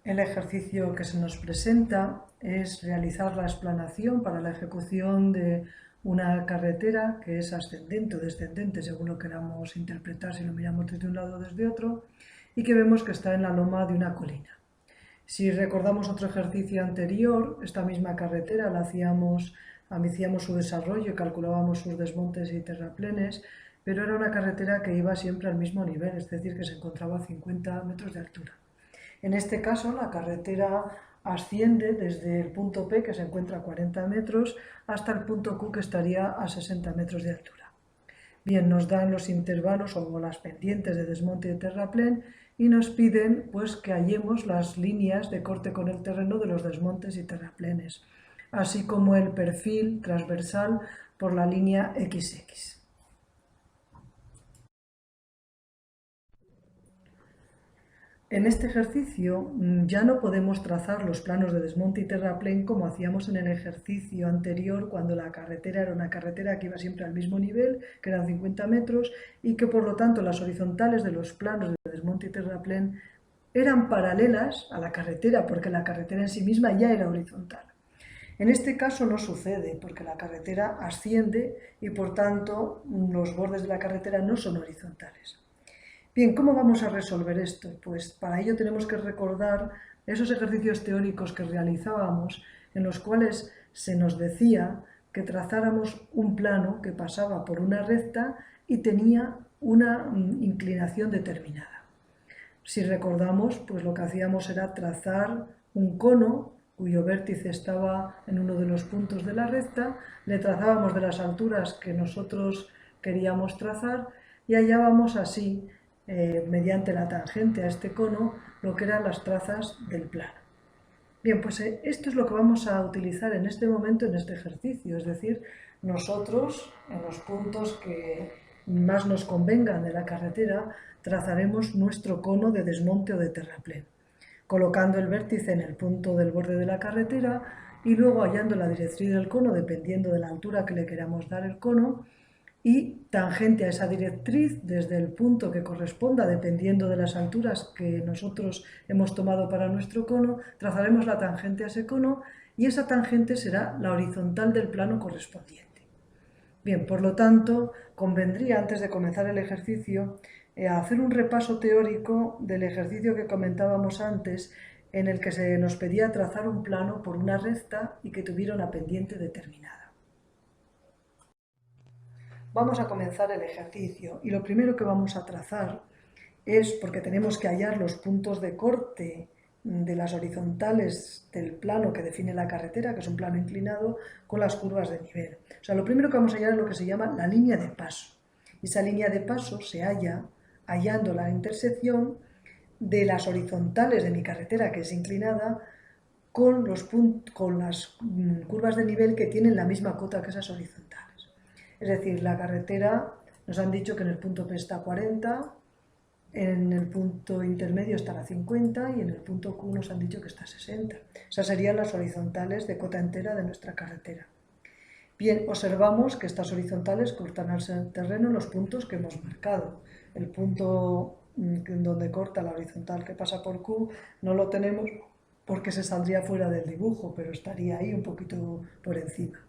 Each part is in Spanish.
El ejercicio que se nos presenta es realizar la explanación para la ejecución de una carretera que es ascendente o descendente, según lo queramos interpretar si lo miramos desde un lado o desde otro, y que vemos que está en la loma de una colina. Si recordamos otro ejercicio anterior, esta misma carretera hacíamos su desarrollo y calculábamos sus desmontes y terraplenes, pero era una carretera que iba siempre al mismo nivel, es decir, que se encontraba a 50 metros de altura. En este caso, la carretera asciende desde el punto P, que se encuentra a 40 metros, hasta el punto Q, que estaría a 60 metros de altura. Bien, nos dan los intervalos o las pendientes de desmonte y de terraplén y nos piden pues, que hallemos las líneas de corte con el terreno de los desmontes y terraplenes, así como el perfil transversal por la línea XX. En este ejercicio ya no podemos trazar los planos de desmonte y terraplén como hacíamos en el ejercicio anterior, cuando la carretera era una carretera que iba siempre al mismo nivel, que eran 50 metros, y que por lo tanto las horizontales de los planos de desmonte y terraplén eran paralelas a la carretera, porque la carretera en sí misma ya era horizontal. En este caso no sucede, porque la carretera asciende y por tanto los bordes de la carretera no son horizontales. Bien, ¿cómo vamos a resolver esto? Pues para ello tenemos que recordar esos ejercicios teóricos que realizábamos en los cuales se nos decía que trazáramos un plano que pasaba por una recta y tenía una inclinación determinada. Si recordamos, pues lo que hacíamos era trazar un cono cuyo vértice estaba en uno de los puntos de la recta, le trazábamos de las alturas que nosotros queríamos trazar y hallábamos así, mediante la tangente a este cono, lo que eran las trazas del plano. Bien, pues esto es lo que vamos a utilizar en este momento en este ejercicio, es decir, nosotros en los puntos que más nos convengan de la carretera trazaremos nuestro cono de desmonte o de terraplén, colocando el vértice en el punto del borde de la carretera y luego hallando la directriz del cono dependiendo de la altura que le queramos dar el cono y tangente a esa directriz desde el punto que corresponda, dependiendo de las alturas que nosotros hemos tomado para nuestro cono, trazaremos la tangente a ese cono y esa tangente será la horizontal del plano correspondiente. Bien, por lo tanto, convendría antes de comenzar el ejercicio hacer un repaso teórico del ejercicio que comentábamos antes, en el que se nos pedía trazar un plano por una recta y que tuviera una pendiente determinada. Vamos a comenzar el ejercicio y lo primero que vamos a trazar es, porque tenemos que hallar los puntos de corte de las horizontales del plano que define la carretera, que es un plano inclinado, con las curvas de nivel. O sea, lo primero que vamos a hallar es lo que se llama la línea de paso. Y esa línea de paso se halla hallando la intersección de las horizontales de mi carretera, que es inclinada, con las curvas de nivel que tienen la misma cota que esas horizontales. Es decir, la carretera nos han dicho que en el punto P está a 40, en el punto intermedio estará a 50 y en el punto Q nos han dicho que está a 60. Esas serían las horizontales de cota entera de nuestra carretera. Bien, observamos que estas horizontales cortan el terreno en los puntos que hemos marcado. El punto donde corta la horizontal que pasa por Q no lo tenemos porque se saldría fuera del dibujo, pero estaría ahí un poquito por encima.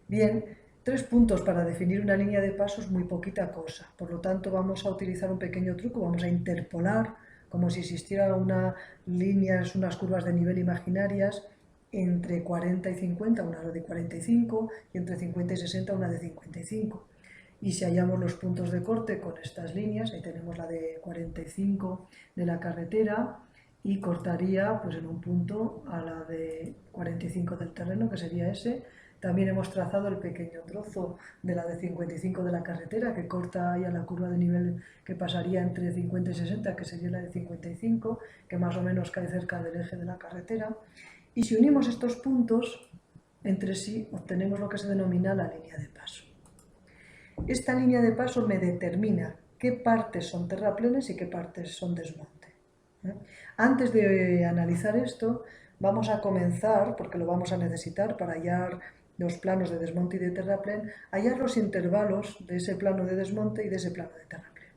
Bien, 3 puntos para definir una línea de paso es muy poquita cosa, por lo tanto vamos a utilizar un pequeño truco, vamos a interpolar como si existieran unas curvas de nivel imaginarias entre 40 y 50, una de 45, y entre 50 y 60 una de 55. Y si hallamos los puntos de corte con estas líneas, ahí tenemos la de 45 de la carretera y cortaría pues, en un punto a la de 45 del terreno, que sería ese. También hemos trazado el pequeño trozo de la de 55 de la carretera, que corta ya la curva de nivel que pasaría entre 50 y 60, que sería la de 55, que más o menos cae cerca del eje de la carretera. Y si unimos estos puntos entre sí, obtenemos lo que se denomina la línea de paso. Esta línea de paso me determina qué partes son terraplenes y qué partes son desmonte. Antes de analizar esto, vamos a comenzar, porque lo vamos a necesitar para hallar los planos de desmonte y de terraplén, hallar los intervalos de ese plano de desmonte y de ese plano de terraplén.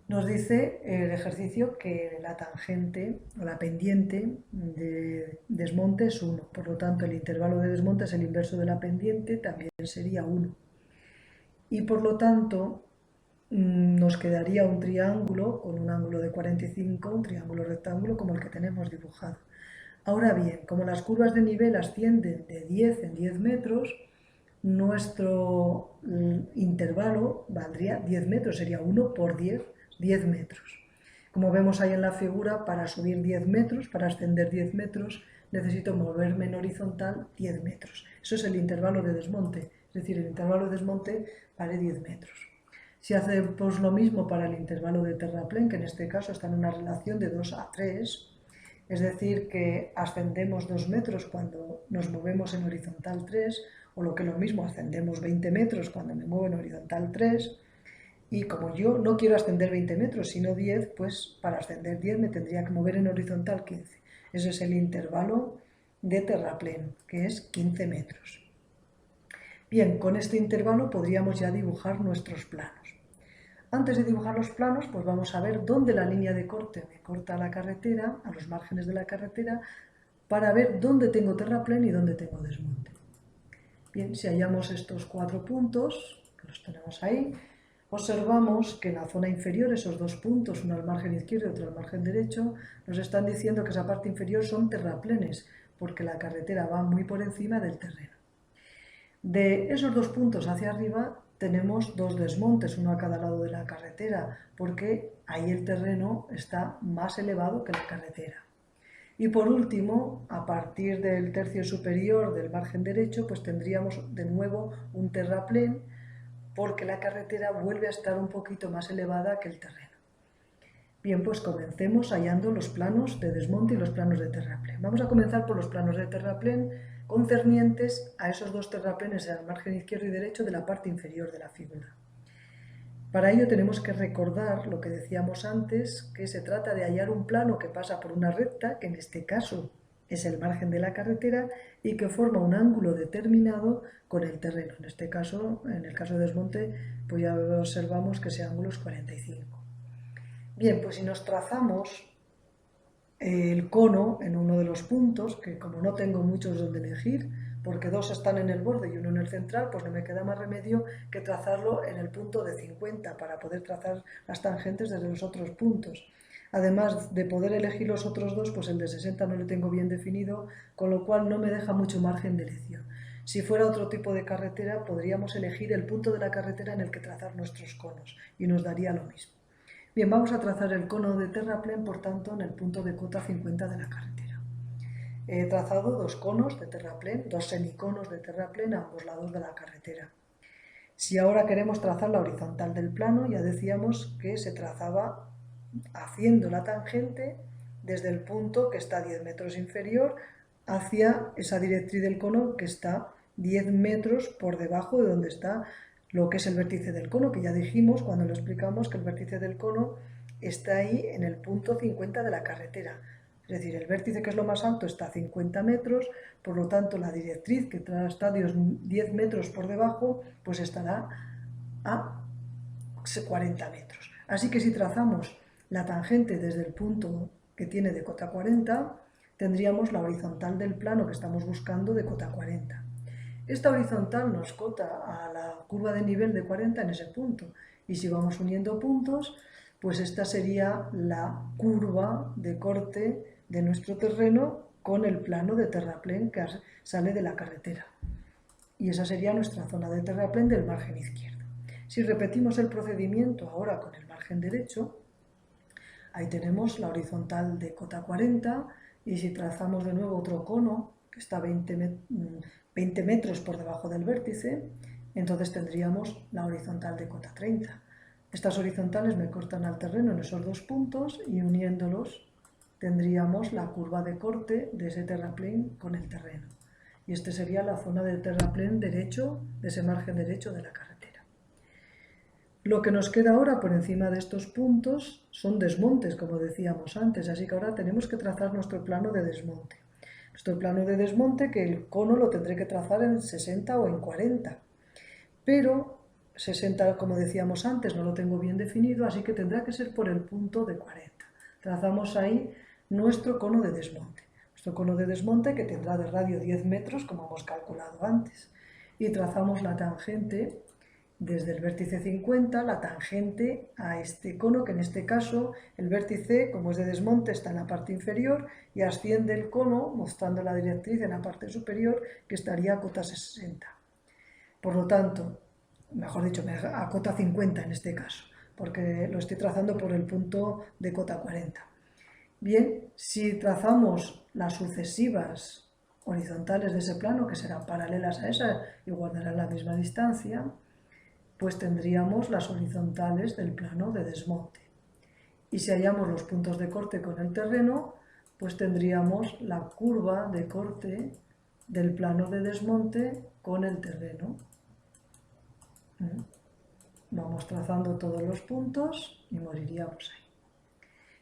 Nos dice el ejercicio que la tangente o la pendiente de desmonte es 1. Por lo tanto, el intervalo de desmonte es el inverso de la pendiente, también sería 1. Y por lo tanto, nos quedaría un triángulo con un ángulo de 45, un triángulo rectángulo como el que tenemos dibujado. Ahora bien, como las curvas de nivel ascienden de 10 en 10 metros, nuestro intervalo valdría 10 metros, sería 1 por 10, 10 metros. Como vemos ahí en la figura, para subir 10 metros, para ascender 10 metros, necesito moverme en horizontal 10 metros. Eso es el intervalo de desmonte, es decir, el intervalo de desmonte vale 10 metros. Si hacemos lo mismo para el intervalo de terraplén, que en este caso está en una relación de 2 a 3, es decir, que ascendemos 2 metros cuando nos movemos en horizontal 3, o lo que es lo mismo, ascendemos 20 metros cuando me muevo en horizontal 3, y como yo no quiero ascender 20 metros, sino 10, pues para ascender 10 me tendría que mover en horizontal 15. Ese es el intervalo de terraplén, que es 15 metros. Bien, con este intervalo podríamos ya dibujar nuestros planos. Antes de dibujar los planos, pues vamos a ver dónde la línea de corte me corta la carretera, a los márgenes de la carretera, para ver dónde tengo terraplén y dónde tengo desmonte. Bien, si hallamos estos 4 puntos, que los tenemos ahí, observamos que en la zona inferior, esos 2 puntos, uno al margen izquierdo y otro al margen derecho, nos están diciendo que esa parte inferior son terraplenes, porque la carretera va muy por encima del terreno. De esos 2 puntos hacia arriba tenemos 2 desmontes, uno a cada lado de la carretera, porque ahí el terreno está más elevado que la carretera. Y por último, a partir del tercio superior del margen derecho, pues tendríamos de nuevo un terraplén, porque la carretera vuelve a estar un poquito más elevada que el terreno. Bien, pues comencemos hallando los planos de desmonte y los planos de terraplén. Vamos a comenzar por los planos de terraplén concernientes a esos 2 terraplenes en el margen izquierdo y derecho de la parte inferior de la figura. Para ello tenemos que recordar lo que decíamos antes, que se trata de hallar un plano que pasa por una recta, que en este caso es el margen de la carretera, y que forma un ángulo determinado con el terreno. En este caso, en el caso de desmonte, pues ya observamos que ese ángulo es 45. Bien, pues si nos trazamos el cono en uno de los puntos, que como no tengo muchos donde elegir, porque 2 están en el borde y uno en el central, pues no me queda más remedio que trazarlo en el punto de 50 para poder trazar las tangentes desde los otros puntos. Además de poder elegir los otros 2, pues el de 60 no lo tengo bien definido, con lo cual no me deja mucho margen de elección. Si fuera otro tipo de carretera, podríamos elegir el punto de la carretera en el que trazar nuestros conos y nos daría lo mismo. Bien, vamos a trazar el cono de terraplén, por tanto, en el punto de cota 50 de la carretera. He trazado 2 conos de terraplén, 2 semiconos de terraplén a ambos lados de la carretera. Si ahora queremos trazar la horizontal del plano, ya decíamos que se trazaba haciendo la tangente desde el punto que está 10 metros inferior hacia esa directriz del cono que está 10 metros por debajo de donde está lo que es el vértice del cono, que ya dijimos cuando lo explicamos que el vértice del cono está ahí en el punto 50 de la carretera. Es decir, el vértice, que es lo más alto, está a 50 metros, por lo tanto la directriz, que está 10 metros por debajo, pues estará a 40 metros. Así que si trazamos la tangente desde el punto que tiene de cota 40, tendríamos la horizontal del plano que estamos buscando de cota 40. Esta horizontal nos cota a la curva de nivel de 40 en ese punto. Y si vamos uniendo puntos, pues esta sería la curva de corte de nuestro terreno con el plano de terraplén que sale de la carretera. Y esa sería nuestra zona de terraplén del margen izquierdo. Si repetimos el procedimiento ahora con el margen derecho, ahí tenemos la horizontal de cota 40, y si trazamos de nuevo otro cono que está 20 metros por debajo del vértice, entonces tendríamos la horizontal de cota 30. Estas horizontales me cortan al terreno en esos 2 puntos y uniéndolos tendríamos la curva de corte de ese terraplén con el terreno. Y esta sería la zona del terraplén derecho, de ese margen derecho de la carretera. Lo que nos queda ahora por encima de estos puntos son desmontes, como decíamos antes, así que ahora tenemos que trazar nuestro plano de desmonte. Nuestro plano de desmonte, que el cono lo tendré que trazar en 60 o en 40, pero 60, como decíamos antes, no lo tengo bien definido, así que tendrá que ser por el punto de 40. Trazamos ahí nuestro cono de desmonte. Nuestro cono de desmonte que tendrá de radio 10 metros, como hemos calculado antes. Y trazamos la tangente desde el vértice 50, la tangente a este cono, que en este caso el vértice, como es de desmonte, está en la parte inferior y asciende el cono mostrando la directriz en la parte superior, que estaría a cota 60. Por lo tanto, mejor dicho, a cota 50 en este caso, porque lo estoy trazando por el punto de cota 40. Bien, si trazamos las sucesivas horizontales de ese plano, que serán paralelas a esa y guardarán la misma distancia, pues tendríamos las horizontales del plano de desmonte. Y si hallamos los puntos de corte con el terreno, pues tendríamos la curva de corte del plano de desmonte con el terreno. Vamos trazando todos los puntos y moriríamos ahí.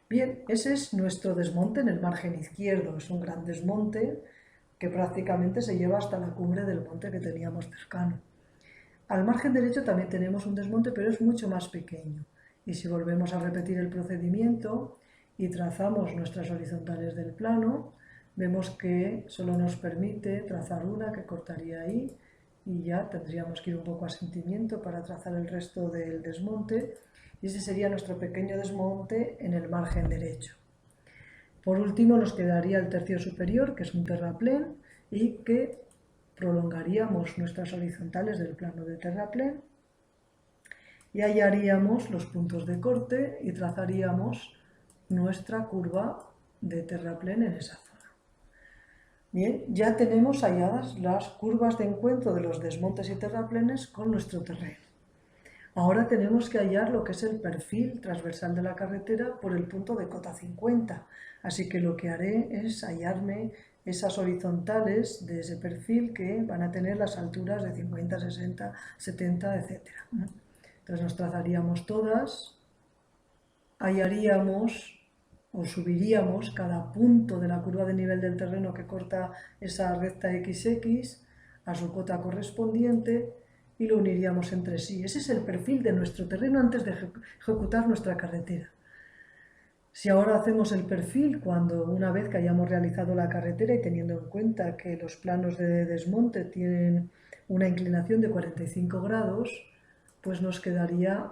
Bien, ese es nuestro desmonte en el margen izquierdo. Es un gran desmonte que prácticamente se lleva hasta la cumbre del monte que teníamos cercano. Al margen derecho también tenemos un desmonte, pero es mucho más pequeño. Y si volvemos a repetir el procedimiento y trazamos nuestras horizontales del plano, vemos que solo nos permite trazar una que cortaría ahí y ya tendríamos que ir un poco a sentimiento para trazar el resto del desmonte. Y ese sería nuestro pequeño desmonte en el margen derecho. Por último nos quedaría el tercio superior, que es un terraplén y que prolongaríamos nuestras horizontales del plano de terraplén y hallaríamos los puntos de corte y trazaríamos nuestra curva de terraplén en esa zona. Bien, ya tenemos halladas las curvas de encuentro de los desmontes y terraplenes con nuestro terreno. Ahora tenemos que hallar lo que es el perfil transversal de la carretera por el punto de cota 50, así que lo que haré es hallarme esas horizontales de ese perfil que van a tener las alturas de 50, 60, 70, etc. Entonces nos trazaríamos todas, hallaríamos o subiríamos cada punto de la curva de nivel del terreno que corta esa recta XX a su cota correspondiente y lo uniríamos entre sí. Ese es el perfil de nuestro terreno antes de ejecutar nuestra carretera. Si ahora hacemos el perfil, cuando una vez que hayamos realizado la carretera y teniendo en cuenta que los planos de desmonte tienen una inclinación de 45 grados, pues nos quedaría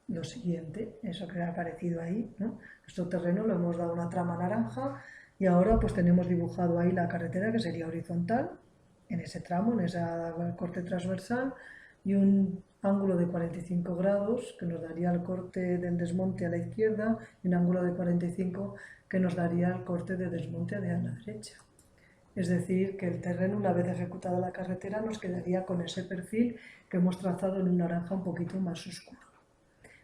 lo siguiente, eso que ha aparecido ahí, ¿no? Nuestro terreno lo hemos dado una trama naranja y ahora pues tenemos dibujado ahí la carretera que sería horizontal, en ese tramo, en ese corte transversal, y un ángulo de 45 grados que nos daría el corte del desmonte a la izquierda y un ángulo de 45 que nos daría el corte de desmonte a la derecha. Es decir, que el terreno, una vez ejecutada la carretera, nos quedaría con ese perfil que hemos trazado en un naranja un poquito más oscuro.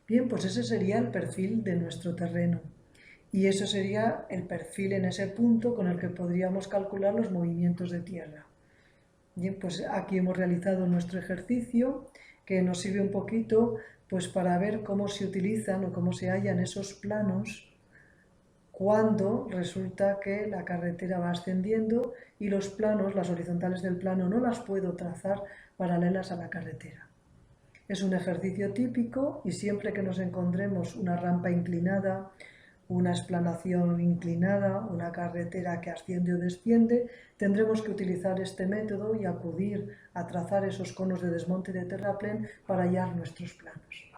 Bien, pues ese sería el perfil de nuestro terreno. Y eso sería el perfil en ese punto con el que podríamos calcular los movimientos de tierra. Bien, pues aquí hemos realizado nuestro ejercicio que nos sirve un poquito pues para ver cómo se utilizan o cómo se hallan esos planos cuando resulta que la carretera va ascendiendo y los planos, las horizontales del plano, no las puedo trazar paralelas a la carretera. Es un ejercicio típico y siempre que nos encontremos una rampa inclinada, una explanación inclinada, una carretera que asciende o desciende, tendremos que utilizar este método y acudir a trazar esos conos de desmonte de terraplén para hallar nuestros planos.